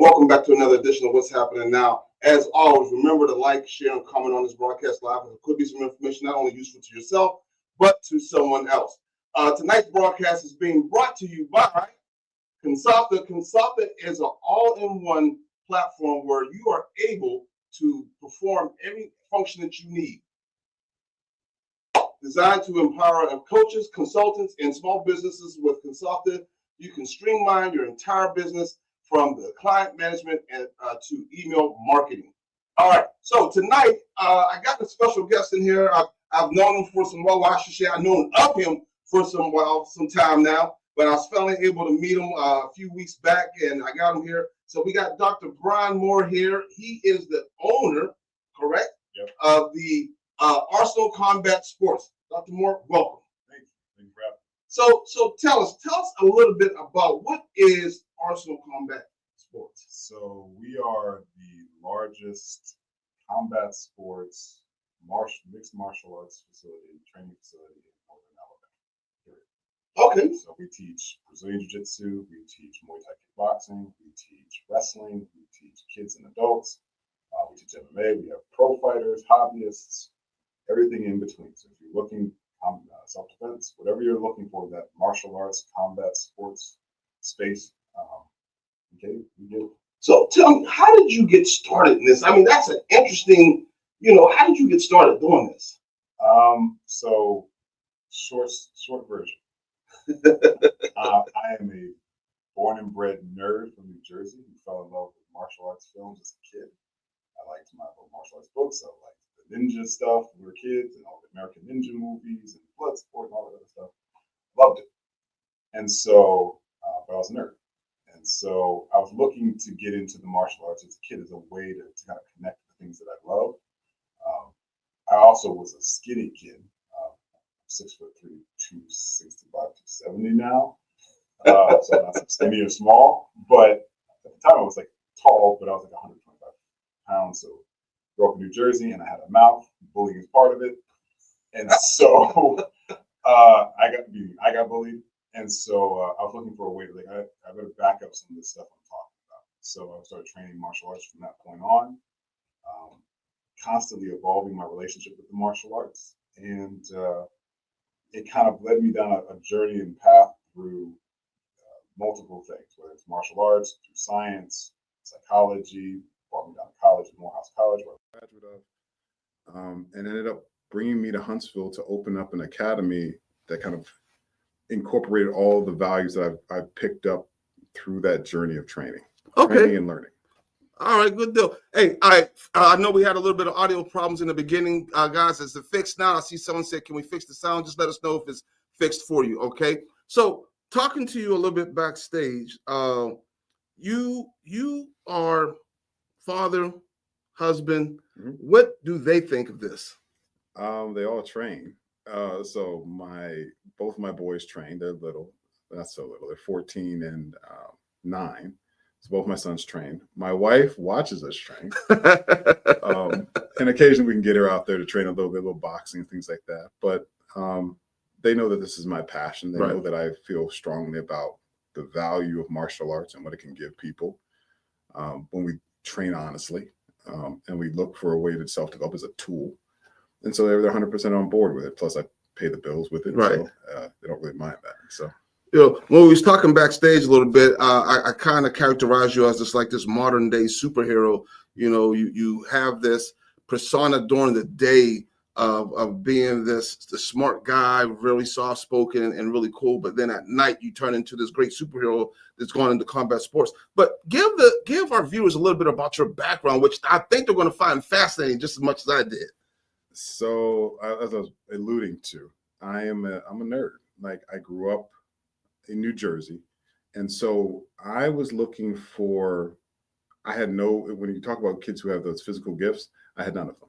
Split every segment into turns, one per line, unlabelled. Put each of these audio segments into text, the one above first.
welcome back to another edition of What's Happening Now. As always, remember to like, share, and comment on this broadcast live. It could be some information not only useful to yourself, but to someone else. Tonight's broadcast is being brought to you by Consulta. Consulta is an all-in-one platform where you are able to perform every function that you need. Designed to empower coaches, consultants, and small businesses with Consulta, you can streamline your entire business from the client management and to email marketing. All right, so tonight I got a special guest in here. I've known him for some while. I should say I've known of him for some time now, but I was finally able to meet him a few weeks back, and I got him here. So we got Dr. Brian Moore here. He is the owner, correct,
Yep.
of the Arsenal Combat Sports. Dr. Moore, welcome.
Thank you. Thank you for having
So
me.
tell us a little bit about what is Arsenal Combat Sports.
So we are the largest combat sports mixed martial arts training facility in Northern Alabama.
Okay.
So we teach Brazilian Jiu-Jitsu, we teach Muay Thai kickboxing, we teach wrestling, we teach kids and adults, we teach MMA, we have pro fighters, hobbyists, everything in between. So if you're looking self-defense, whatever you're looking for, that martial arts, combat sports space, okay, we do.
So tell me, how did you get started in this? I mean, that's an interesting, how did you get started doing this?
So short version. I am a born and bred nerd from New Jersey who fell in love with martial arts films as a kid. I liked my martial arts books. I liked the ninja stuff when we were kids and all the American Ninja movies and Bloodsport and all that other stuff. Loved it. And so, but I was a nerd. And so I was looking to get into the martial arts as a kid as a way to kind of connect the things that I love. I also was a skinny kid, 6'3", 265, 270 now. So I'm not skinny or small, but at the time I was like tall, but I was like 125 pounds. So grew up in New Jersey and I had a mouth. Bullying is part of it. And so I got bullied. And so I was looking for a way to I better back up some of the stuff I'm talking about. So I started training martial arts from that point on, constantly evolving my relationship with the martial arts. And it kind of led me down a journey and path through multiple things, whether it's martial arts, through science, psychology, brought me down to college at Morehouse College, where I was a graduate of, and ended up bringing me to Huntsville to open up an academy that kind of incorporated all the values that I've picked up through that journey of training and learning.
All right, good deal. Hey, I know we had a little bit of audio problems in the beginning, guys. Is it fixed now? I see someone said, can we fix the sound? Just let us know if it's fixed for you, okay? So talking to you a little bit backstage, you are father, husband. Mm-hmm. What do they think of this?
They all train. So both my boys train. They're little, not so little. They're 14 and 9. So both my sons train. My wife watches us train. And occasionally we can get her out there to train a little boxing and things like that. But they know that this is my passion. They know that I feel strongly about the value of martial arts and what it can give people when we train honestly. And we look for a way to self-develop as a tool. And so they're 100% on board with it. Plus, I pay the bills with it.
Right.
So they don't really mind that. So,
when we was talking backstage a little bit, I kind of characterize you as this modern day superhero. You have this persona during the day of being the smart guy, really soft spoken and really cool. But then at night, you turn into this great superhero that's going into combat sports. But give our viewers a little bit about your background, which I think they're going to find fascinating just as much as I did.
So as I was alluding to, I'm a nerd. Like I grew up in New Jersey. And so I was looking for, when you talk about kids who have those physical gifts, I had none of them.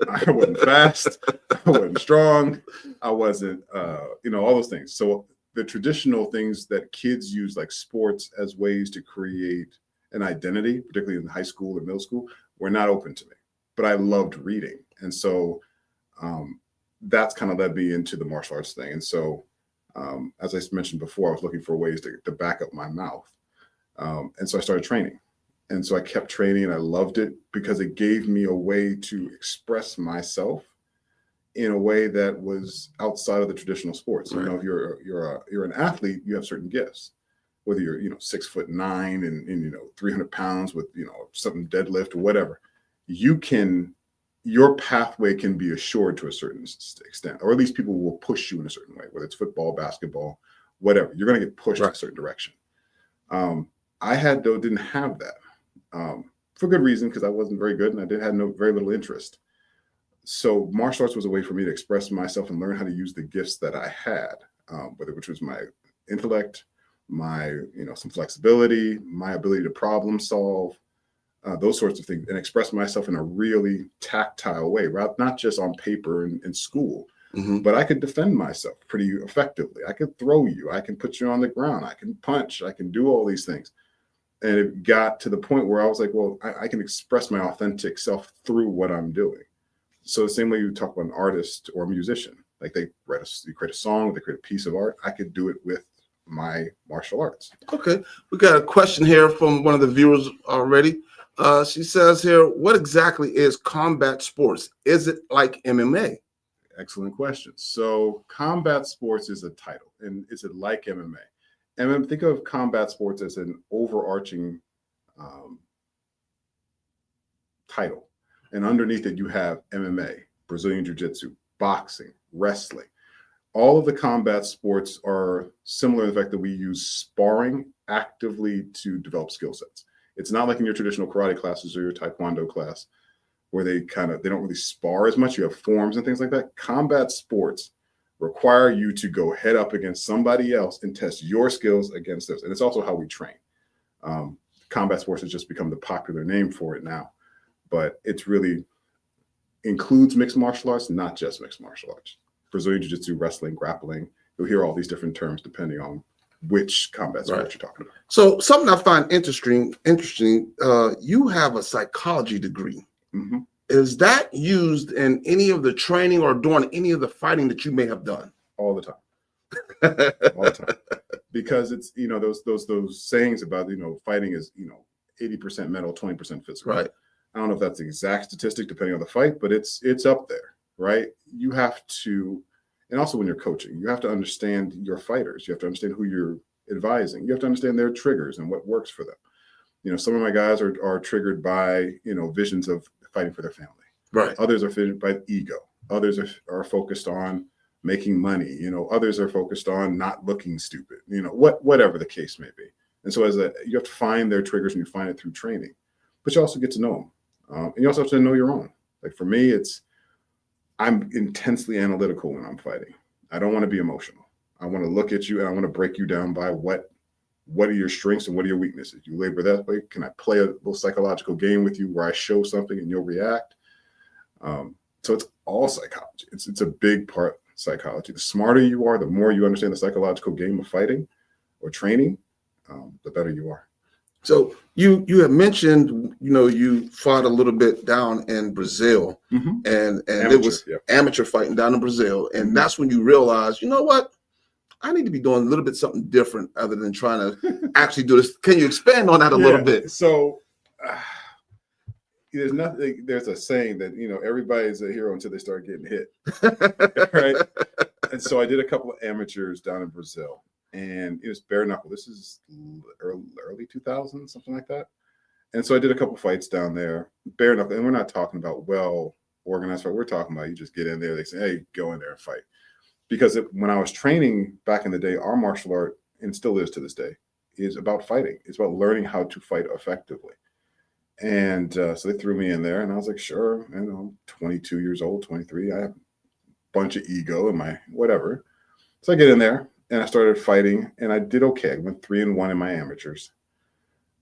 I wasn't fast. I wasn't strong. I wasn't, all those things. So the traditional things that kids use, like sports, as ways to create an identity, particularly in high school and middle school, were not open to me. But I loved reading. And so that's kind of led me into the martial arts thing. And so, as I mentioned before, I was looking for ways to back up my mouth.
And so I started training. And so I kept training and I loved it because it gave me a way to express myself in a way that was outside of the traditional sports.
Right.
You know, if you're an athlete, you have certain gifts. Whether you're 6'9" and 300 pounds with something deadlift or whatever, your pathway can be assured to a certain extent, or at least people will push you in a certain way. Whether it's football, basketball, whatever, you're going to get pushed in a certain direction. I didn't have that for good reason, because I wasn't very good and I had very little interest. So martial arts was a way for me to express myself and learn how to use the gifts that I had, which was my intellect, my some flexibility, my ability to problem solve, those sorts of things, and express myself in a really tactile way, not just on paper in school.
Mm-hmm.
But I could defend myself pretty effectively. I could throw you. I can put you on the ground. I can punch. I can do all these things. And it got to the point where I was like, well, I can express my authentic self through what I'm doing. So the same way you talk about an artist or a musician, like you create a song, they create a piece of art. I could do it with my martial arts.
Okay. We got a question here from one of the viewers already. She says here, what exactly is combat sports? Is it like MMA?
Excellent question. So combat sports is a title, and is it like MMA? And think of combat sports as an overarching title. And underneath it, you have MMA, Brazilian Jiu-Jitsu, boxing, wrestling. All of the combat sports are similar in the fact that we use sparring actively to develop skill sets. It's not like in your traditional karate classes or your taekwondo class where they don't really spar as much. You have forms and things like that. Combat sports require you to go head up against somebody else and test your skills against theirs. And it's also how we train. Combat sports has just become the popular name for it now, but it's really includes mixed martial arts, not just mixed martial arts. Brazilian Jiu-Jitsu, wrestling, grappling. You'll hear all these different terms depending on which combat sport you're talking about.
So something I find interesting. You have a psychology degree.
Mm-hmm.
Is that used in any of the training or during any of the fighting that you may have done?
All the time. All the time. Because it's, those sayings about, fighting is, 80% mental, 20% physical.
Right.
I don't know if that's the exact statistic depending on the fight, but it's up there, right? You have to, and also when you're coaching, you have to understand your fighters. You have to understand who you're advising. You have to understand their triggers and what works for them. Some of my guys are triggered by, visions of fighting for their family.
Right.
Others are triggered by ego. Others are focused on making money. Others are focused on not looking stupid, whatever the case may be. And so you have to find their triggers, and you find it through training, but you also get to know them. And you also have to know your own. Like for me, I'm intensely analytical when I'm fighting. I don't want to be emotional. I want to look at you and I want to break you down by what are your strengths and what are your weaknesses. You labor that way. Can I play a little psychological game with you where I show something and you'll react? So it's all psychology. It's a big part of psychology. The smarter you are, the more you understand the psychological game of fighting or training, the better you are.
So you had mentioned, you fought a little bit down in Brazil,
mm-hmm.
and
amateur,
it was amateur fighting down in Brazil. And that's when you realized, you know what? I need to be doing a little bit something different other than trying to actually do this. Can you expand on that a little bit?
So there's a saying that, everybody's a hero until they start getting hit. Right. And so I did a couple of amateurs down in Brazil. And it was bare knuckle. This is early 2000s, something like that. And so I did a couple fights down there, bare knuckle. And we're not talking about well-organized fight. We're talking about you just get in there. They say, hey, go in there and fight. Because when I was training back in the day, our martial art, and still is to this day, is about fighting. It's about learning how to fight effectively. And so they threw me in there. And I was like, sure, 22 years old, 23. I have a bunch of ego in my whatever. So I get in there. And I started fighting, and I did okay. I went 3-1 in my amateurs.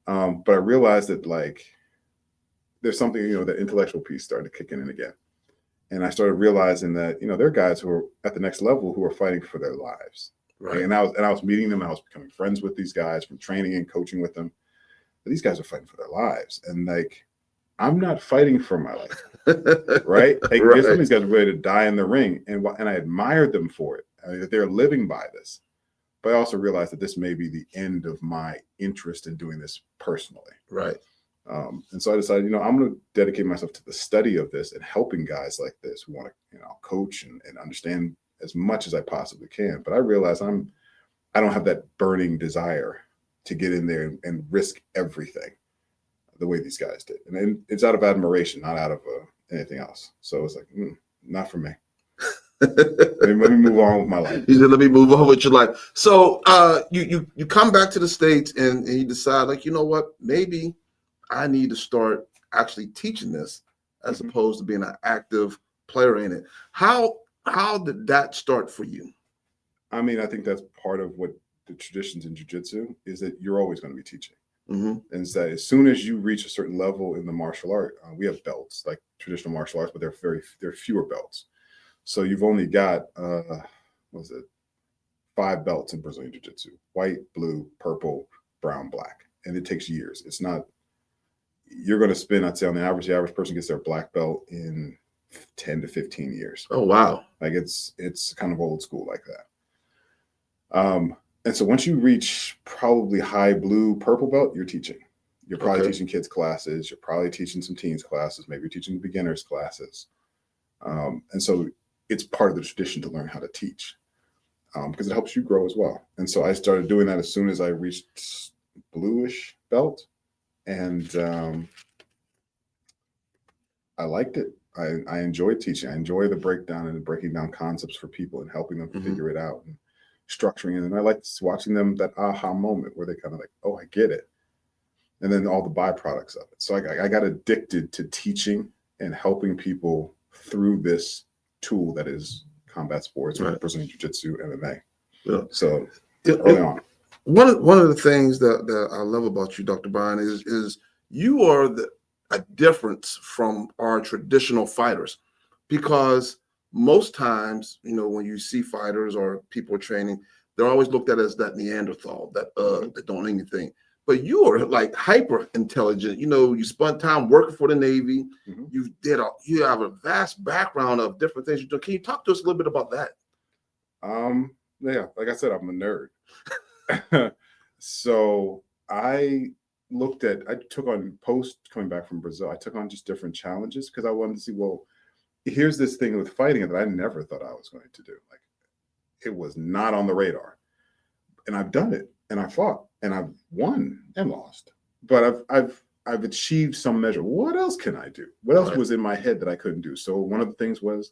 But I realized that, there's something, the intellectual piece started to kick in again. And I started realizing that, there are guys who are at the next level who are fighting for their lives.
Right.
And I was meeting them. I was becoming friends with these guys from training and coaching with them. But these guys are fighting for their lives. And, I'm not fighting for my life. Right? Some of these guys are ready to die in the ring. And I admired them for it. That they're living by this, but I also realized that this may be the end of my interest in doing this personally.
Right.
And so I decided, I'm going to dedicate myself to the study of this and helping guys like this who want to, coach and understand as much as I possibly can. But I realize I don't have that burning desire to get in there and risk everything the way these guys did. And then it's out of admiration, not out of anything else. So it's like, not for me. Let me move on with my life.
You said, let me move on with your life. So you come back to the States and you decide, like, you know what, maybe I need to start actually teaching this as opposed to being an active player in it. How did that start for you?
I mean, I think that's part of what the traditions in jiu-jitsu is, that you're always going to be teaching. And it's that as soon as you reach a certain level in the martial art, we have belts like traditional martial arts, but there are fewer belts. So you've only got, 5 belts in Brazilian jiu-jitsu: white, blue, purple, brown, black. And it takes years. It's not, you're going to spend, I'd say on the average person gets their black belt in 10 to 15 years.
Oh, wow.
Like it's kind of old school like that. And so once you reach probably high blue, purple belt, you're teaching. You're probably teaching kids classes. You're probably teaching some teens classes. Maybe you're teaching beginners classes. And so it's part of the tradition to learn how to teach, because it helps you grow as well. And so I started doing that as soon as I reached bluish belt. And I liked it. I enjoyed teaching. I enjoy the breakdown and breaking down concepts for people and helping them figure it out and structuring it. And I like watching them, that aha moment where they kind of like, oh, I get it. And then all the byproducts of it. So I got addicted to teaching and helping people through this tool that is combat sports, or Brazilian Jiu-Jitsu, MMA.
Yeah.
So early on.
One of the things that I love about you, Dr. Bryan, is you are a difference from our traditional fighters, because most times, when you see fighters or people training, they're always looked at as that Neanderthal, that don't know anything. But you are like hyper intelligent. You spent time working for the Navy. You have a vast background of different things you do. Can you talk to us a little bit about that?
Yeah, like I said, I'm a nerd. So I took on, post coming back from Brazil, I took on just different challenges because I wanted to see, well, here's this thing with fighting that I never thought I was going to do. Like, it was not on the radar. And I've done it, and I fought, and I've won and lost. But I've achieved some measure. What else can I do? What else was in my head that I couldn't do? So one of the things was,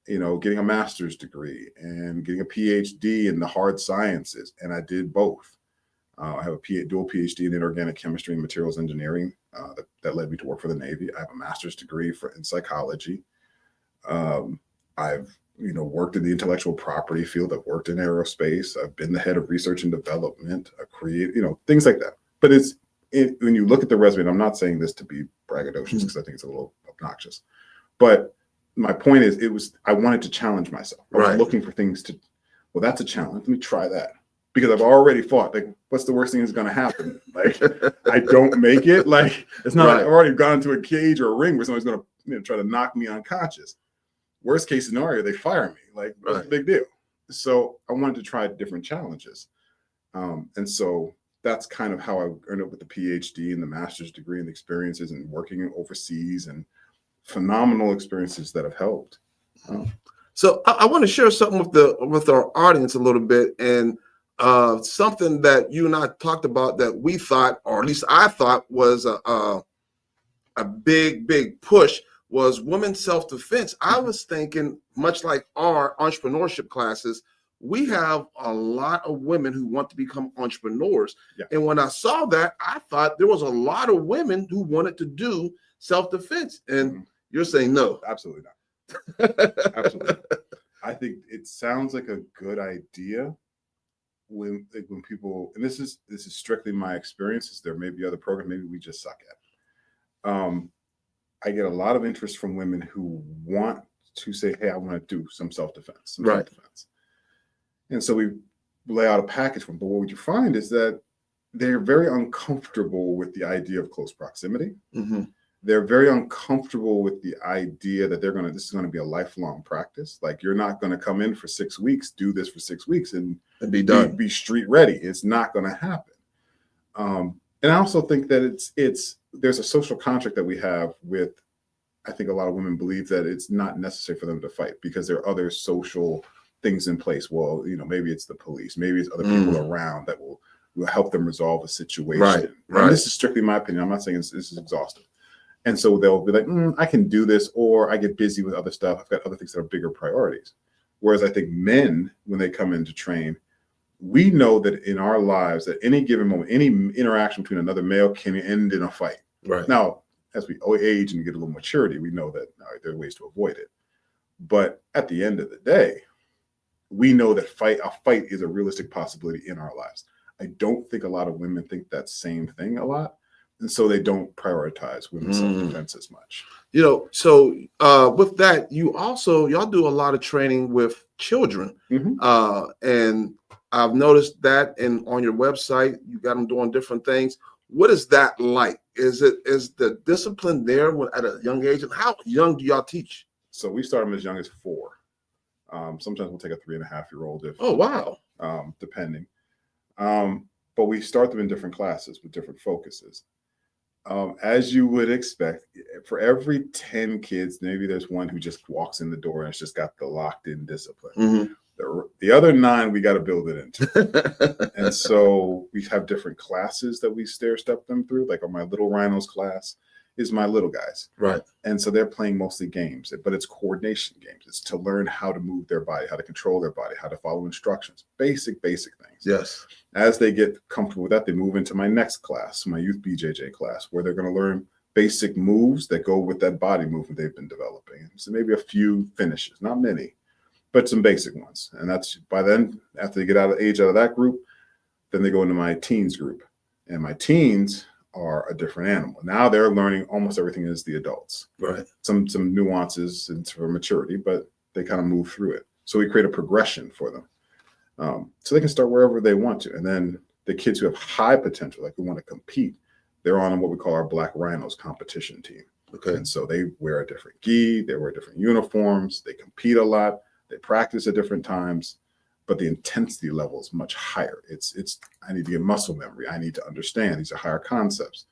getting a master's degree and getting a PhD in the hard sciences. And I did both. I have a dual PhD in inorganic chemistry and materials engineering that led me to work for the Navy. I have a master's degree in psychology. I've worked in the intellectual property field. I've worked in aerospace. I've been the head of research and development. I create, things like that. But when you look at the resume, and I'm not saying this to be braggadocious because I think it's a little obnoxious, but my point is, I wanted to challenge myself. I was looking for things well, that's a challenge. Let me try that. Because I've already fought. Like, what's the worst thing that's going to happen? Like, I don't make it. Like, it's not like I've already gone to a cage or a ring where somebody's going to try to knock me unconscious. Worst case scenario, they fire me. Like, what's the big deal? So I wanted to try different challenges. And so that's kind of how I ended up with the PhD and the master's degree and the experiences and working overseas and phenomenal experiences that have helped.
So I want to share something with our audience a little bit, and something that you and I talked about that we thought, or at least I thought, was a big push was women's self-defense. I was thinking, much like our entrepreneurship classes, we have a lot of women who want to become entrepreneurs. Yeah. And when I saw that, I thought there was a lot of women who wanted to do self-defense. And you're saying no.
Absolutely not. Absolutely. I think it sounds like a good idea when people, and this is strictly my experiences. There may be other programs maybe we just suck at. I get a lot of interest from women who want to say, hey, I want to do some self-defense, self-defense. And so we lay out a package for them. But what you find is that they're very uncomfortable with the idea of close proximity. They're very uncomfortable with the idea that this is going to be a lifelong practice. Like, you're not going to come in for 6 weeks, do this for 6 weeks, and
and be done.
be street ready. It's not going to happen. And I also think that there's a social contract that we have with. I think a lot of women believe that it's not necessary for them to fight because there are other social things in place. Well, maybe it's the police, maybe it's other people around that will help them resolve a situation.
Right.
And this is strictly my opinion. I'm not saying this is exhaustive. And so they'll be like, I can do this, or I get busy with other stuff. I've got other things that are bigger priorities. Whereas I think men, when they come in to train, we know that in our lives, at any given moment, any interaction between another male can end in a fight.
Right.
Now, as we age and get a little maturity, we know that there are ways to avoid it. But at the end of the day, we know that a fight is a realistic possibility in our lives. I don't think a lot of women think that same thing a lot. And so they don't prioritize women's self-defense as much.
So with that, y'all do a lot of training with children. And I've noticed that on your website, you got them doing different things. What is that like? Is the discipline there at a young age? And how young do y'all teach?
So we start them as young as 4. Sometimes we'll take a 3.5-year-old if.
Oh, wow.
Depending. But we start them in different classes with different focuses. As you would expect, for every 10 kids, maybe there's one who just walks in the door and has just got the locked in discipline. The other 9, we got to build it into. And so we have different classes that we stair-step them through. Like on my Little Rhinos class is my little guys.
Right.
And so they're playing mostly games, but it's coordination games. It's to learn how to move their body, how to control their body, how to follow instructions, basic things.
Yes. As
they get comfortable with that, they move into my next class, my youth BJJ class, where they're going to learn basic moves that go with that body movement they've been developing. So maybe a few finishes, not many, but some basic ones. And that's by then, after they get out of that group, then they go into my teens group. And my teens are a different animal. Now they're learning almost everything as the adults.
Right.
Some nuances and for maturity, but they kind of move through it. So we create a progression for them. So they can start wherever they want to. And then the kids who have high potential, like who want to compete, they're on what we call our Black Rhinos competition team.
Okay.
And so they wear a different gi, they wear different uniforms, they compete a lot, they practice at different times, but the intensity level is much higher. It's I need to get muscle memory. I need to understand. These are higher concepts.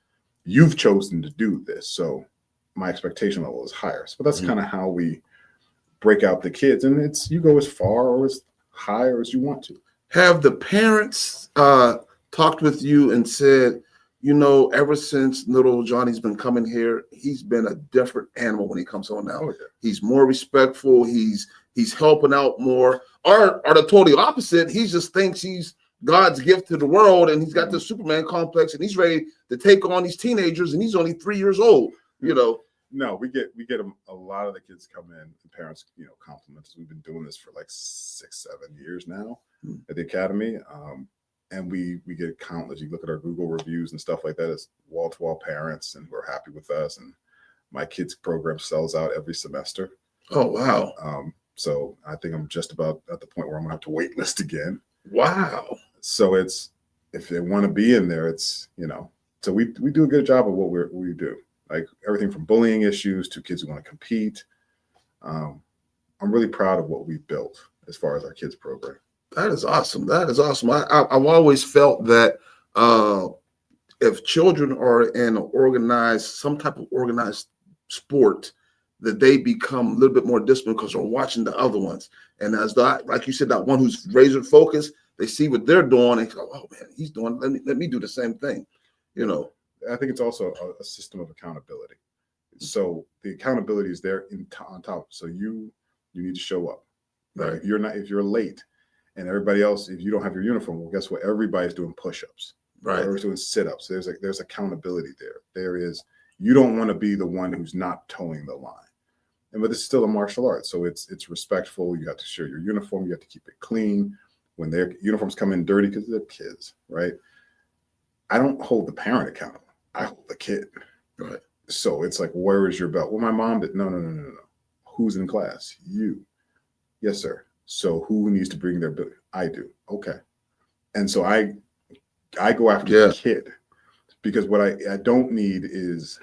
You've chosen to do this, so my expectation level is higher. So that's kind of how we break out the kids. And it's you go as far or as high or as you want to.
Have the parents talked with you and said, ever since little Johnny's been coming here, he's been a different animal when he comes on now.
Oh, yeah.
He's more respectful. He's helping out more. Or the totally opposite. He just thinks he's God's gift to the world, and he's got the Superman complex, and he's ready to take on these teenagers, and he's only 3 years old.
No, we get a lot of the kids come in, the parents, compliment us. We've been doing this for like 6-7 years now at the academy. And we get countless. You look at our Google reviews and stuff like that. It's wall-to-wall parents, and we're happy with us. And my kids' program sells out every semester.
Oh, wow.
So I think I'm just about at the point where I'm gonna have to wait list again.
Wow.
So it's if they want to be in there, it's So we do a good job of what we do. Like everything from bullying issues to kids who want to compete. I'm really proud of what we've built as far as our kids program.
That is awesome. I've always felt that if children are in some type of organized sport, that they become a little bit more disciplined because they're watching the other ones. And as like you said, that one who's razor focused, they see what they're doing and go, "Oh man, he's doing. Let me do the same thing."
I think it's also a system of accountability. So the accountability is there on top. So you need to show up. Right? If you're late, and everybody else, if you don't have your uniform, well, guess what? Everybody's doing push-ups. Right. Everybody's doing sit-ups. There's accountability there. There is. You don't want to be the one who's not towing the line. But it's still a martial art, so it's respectful. You have to share your uniform. You have to keep it clean. When their uniforms come in dirty, because they're kids, right? I don't hold the parent accountable. I hold the kid. Right. So it's like, where is your belt? Well, my mom did. No. Who's in class? You. Yes, sir. So who needs to bring their belt? I do. Okay. And so I go after the kid, because what I don't need is.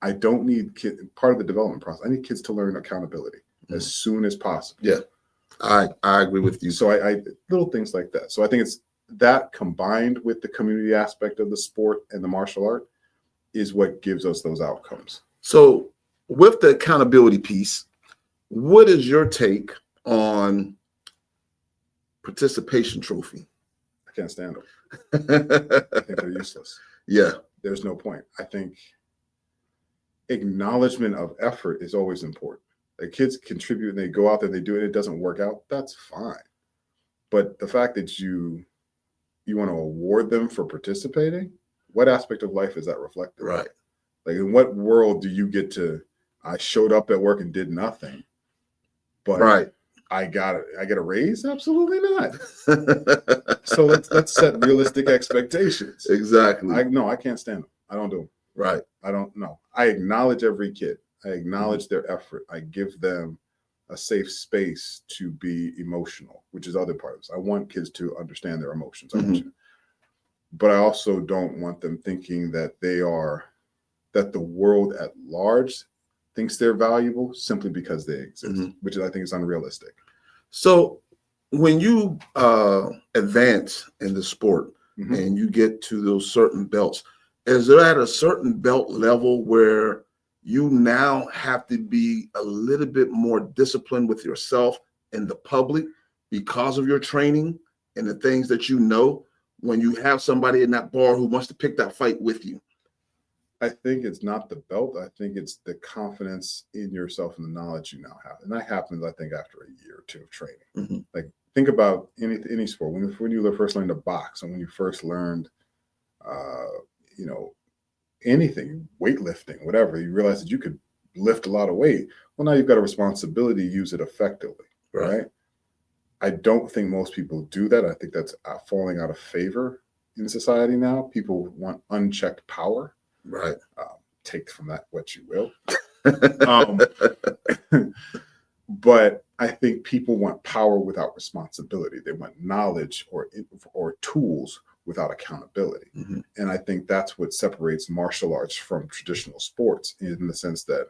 I don't need part of the development process. I need kids to learn accountability as soon as possible. Yeah.
I agree with you.
So I little things like that. So I think it's that combined with the community aspect of the sport and the martial art is what gives us those outcomes.
So with the accountability piece, what is your take on participation trophy?
I can't stand them. I think they're useless.
Yeah.
There's no point. I think acknowledgement of effort is always important. Like kids contribute and they go out there and they do it, it doesn't work out, that's fine. But the fact that you want to award them for participating, what aspect of life is that reflected?
Right.
Like in what world do you get to, I showed up at work and did nothing, but
Right.
I get a raise? Absolutely not. So let's set realistic expectations.
Exactly.
I can't stand them. I don't do them.
Right.
I don't know. I acknowledge every kid. I acknowledge their effort. I give them a safe space to be emotional, which is other parts. I want kids to understand their emotions. But I also don't want them thinking that that the world at large thinks they're valuable simply because they exist, which I think is unrealistic.
So when you advance in the sport and you get to those certain belts, is there at a certain belt level where you now have to be a little bit more disciplined with yourself and the public because of your training and the things that you know when you have somebody in that bar who wants to pick that fight with you?
I think it's not the belt. I think it's the confidence in yourself and the knowledge you now have. And that happens, I think, after a year or two of training. Like think about any sport. When you first learned to box and when you first learned, anything, weightlifting, whatever, you realize that you could lift a lot of weight. Well, now you've got a responsibility to use it effectively, right? I don't think most people do that. I think that's falling out of favor in society now. People want unchecked power.
Right.
Take from that what you will. But I think people want power without responsibility. They want knowledge or tools without accountability. And I think that's what separates martial arts from traditional sports, in the sense that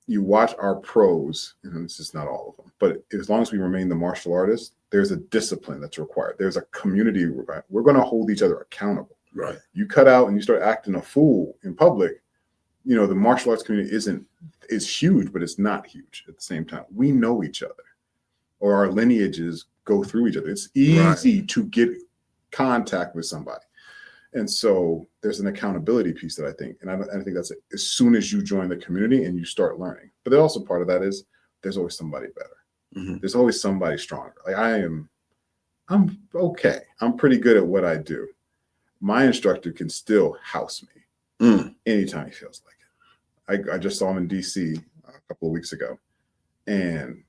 you watch our pros, and this is not all of them, but as long as we remain the martial artists, there's a discipline that's required. There's a community. We're going to hold each other accountable. Right. You cut out and you start acting a fool in public, the martial arts community is huge, but it's not huge at the same time. We know each other, or our lineages go through each other. It's easy to get contact with somebody. And so there's an accountability piece that I think, and I think that's as soon as you join the community and you start learning. But also part of that is there's always somebody better. There's always somebody stronger. Like I'm okay. I'm pretty good at what I do. My instructor can still house me anytime he feels like it. I just saw him in DC a couple of weeks ago, and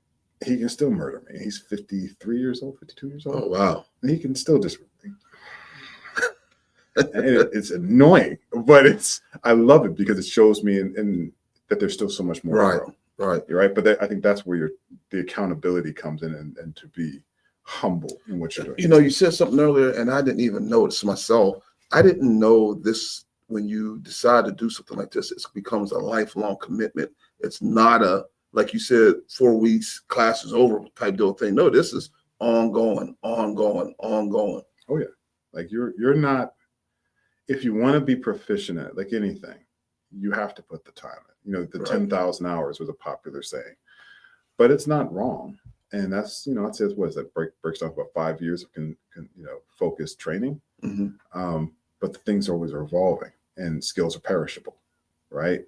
he can still murder me. He's 53 years old, 52 years old.
Oh, wow.
And he can still just, it's annoying, but I love it because it shows me and that there's still so much more. Right. But I think that's where the accountability comes in, and to be humble in what you're doing.
You said something earlier, and I didn't even notice myself. I didn't know this. When you decide to do something like this, it becomes a lifelong commitment. It's not like you said, 4 weeks, class is over type deal thing. No, this is ongoing. Oh
yeah. Like you're not, if you want to be proficient at like anything, you have to put the time in. The 10,000 hours was a popular saying, but it's not wrong. And that's, it says, what is that, breaks down about 5 years of focused training. But the things always are evolving and skills are perishable, right?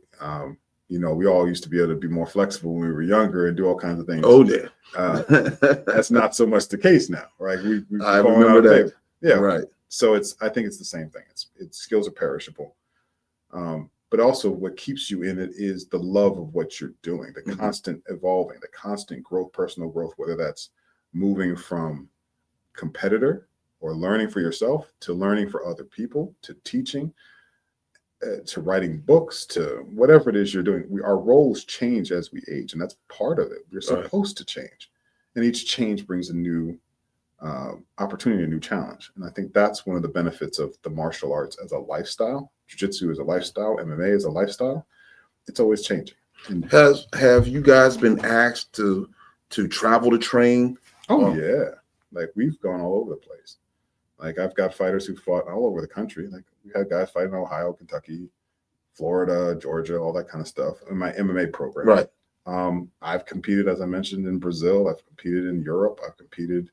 We all used to be able to be more flexible when we were younger and do all kinds of things.
Oh, yeah.
That's not so much the case now, right?
I remember that.
Yeah.
Right.
So I think it's the same thing. It's skills are perishable. But also what keeps you in it is the love of what you're doing, the constant evolving, the constant growth, personal growth, whether that's moving from competitor or learning for yourself to learning for other people, to teaching, to writing books, to whatever it is you're doing. Our roles change as we age, and that's part of it. We're supposed to change. And each change brings a new opportunity, a new challenge. And I think that's one of the benefits of the martial arts as a lifestyle. Jiu-jitsu is a lifestyle. MMA is a lifestyle. It's always changing.
Have you guys been asked to travel to train
Oh
Wow.
yeah, like we've gone all over the place. Like I've got fighters who fought all over the country. Like we had guys fighting in Ohio, Kentucky, Florida, Georgia, all that kind of stuff in my MMA program.
Right.
I've competed, as I mentioned, in Brazil. I've competed in Europe. I've competed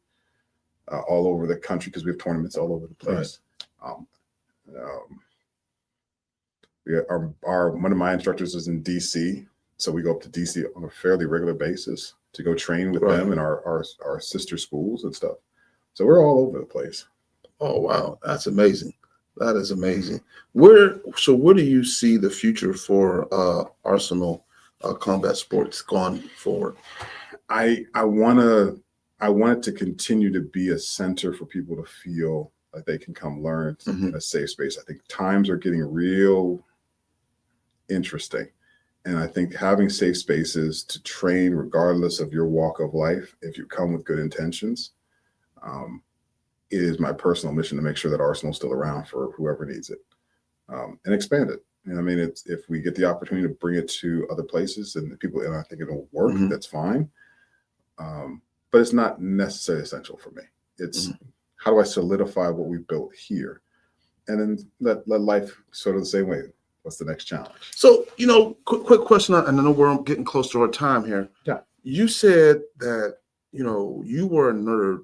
all over the country because we have tournaments all over the place. One of my instructors is in DC, so we go up to DC on a fairly regular basis to go train with them and our sister schools and stuff. So we're all over the place.
Oh wow, that's amazing. That is amazing. Where do you see the future for Arsenal Combat Sports going forward?
I want it to continue to be a center for people to feel like they can come learn in a safe space. I think times are getting real interesting. And I think having safe spaces to train, regardless of your walk of life, if you come with good intentions, it is my personal mission to make sure that Arsenal is still around for whoever needs it, and expand it. You know, I mean, if we get the opportunity to bring it to other places and I think it'll work, that's fine. But it's not necessarily essential for me. It's how do I solidify what we've built here, and then let life sort of the same way. What's the next challenge?
So, quick question, and I know we're getting close to our time here.
Yeah.
You said that, you were a nerd,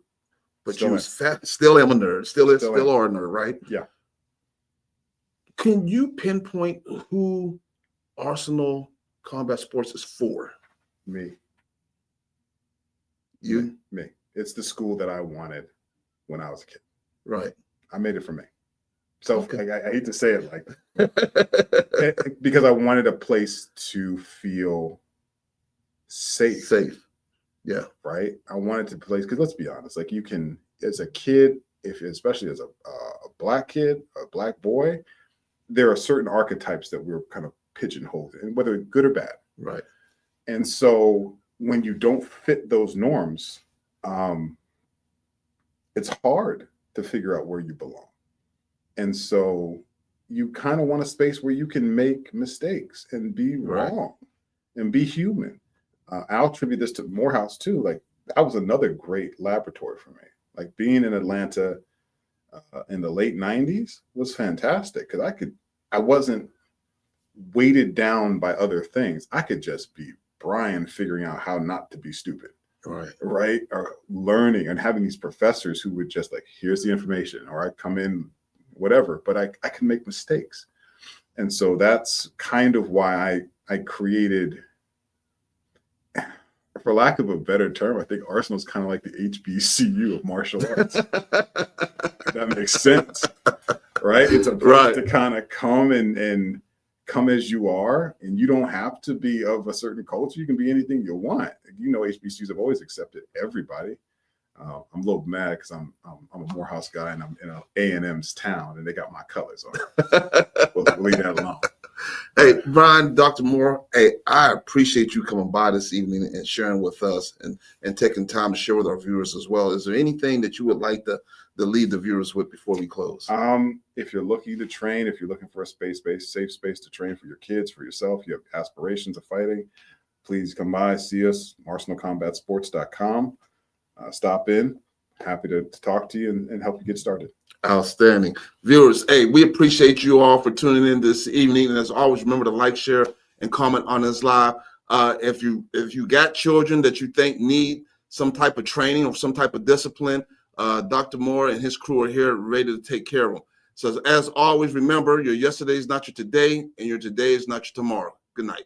but
Still
you
am.
was fat, still am a nerd, still
am.
are a nerd, right?
Yeah.
Can you pinpoint who Arsenal Combat Sports is for?
Me.
You?
Me. It's the school that I wanted when I was a kid.
Right.
I made it for me. So
Okay.
I hate to say it like that, because I wanted a place to feel safe.
Yeah.
Right. I wanted to place, because let's be honest, like you can, as a kid, especially as a black kid, a black boy, there are certain archetypes that we're kind of pigeonholed in, whether good or bad.
Right.
And so when you don't fit those norms, it's hard to figure out where you belong. And so you kind of want a space where you can make mistakes and be wrong and be human. I'll attribute this to Morehouse too. Like that was another great laboratory for me. Like being in Atlanta in the late 90s was fantastic because I wasn't weighted down by other things. I could just be Brian figuring out how not to be stupid. Right. Or learning and having these professors who would just like, here's the information, or I come in, whatever, but I can make mistakes. And so that's kind of why I created, for lack of a better term, I think Arsenal is kind of like the HBCU of martial arts. That makes sense, right? It's a place to kind of come and come as you are, and you don't have to be of a certain culture. You can be anything you want. HBCUs have always accepted everybody. I'm a little mad because I'm a Morehouse guy and I'm in A&M's town and they got my colors on. We'll leave that alone.
Hey, Brian, Dr. Moore, hey, I appreciate you coming by this evening and sharing with us and taking time to share with our viewers as well. Is there anything that you would like to leave the viewers with before we close?
If you're looking to train, if you're looking for a safe space to train for your kids, for yourself, you have aspirations of fighting, please come by, see us, arsenalcombatsports.com. Stop in. Happy to talk to you and help you get started.
Outstanding. Viewers, hey, we appreciate you all for tuning in this evening. And as always, remember to like, share, and comment on this live. If you got children that you think need some type of training or some type of discipline, Dr. Moore and his crew are here ready to take care of them. So as always, remember, your yesterday is not your today, and your today is not your tomorrow. Good night.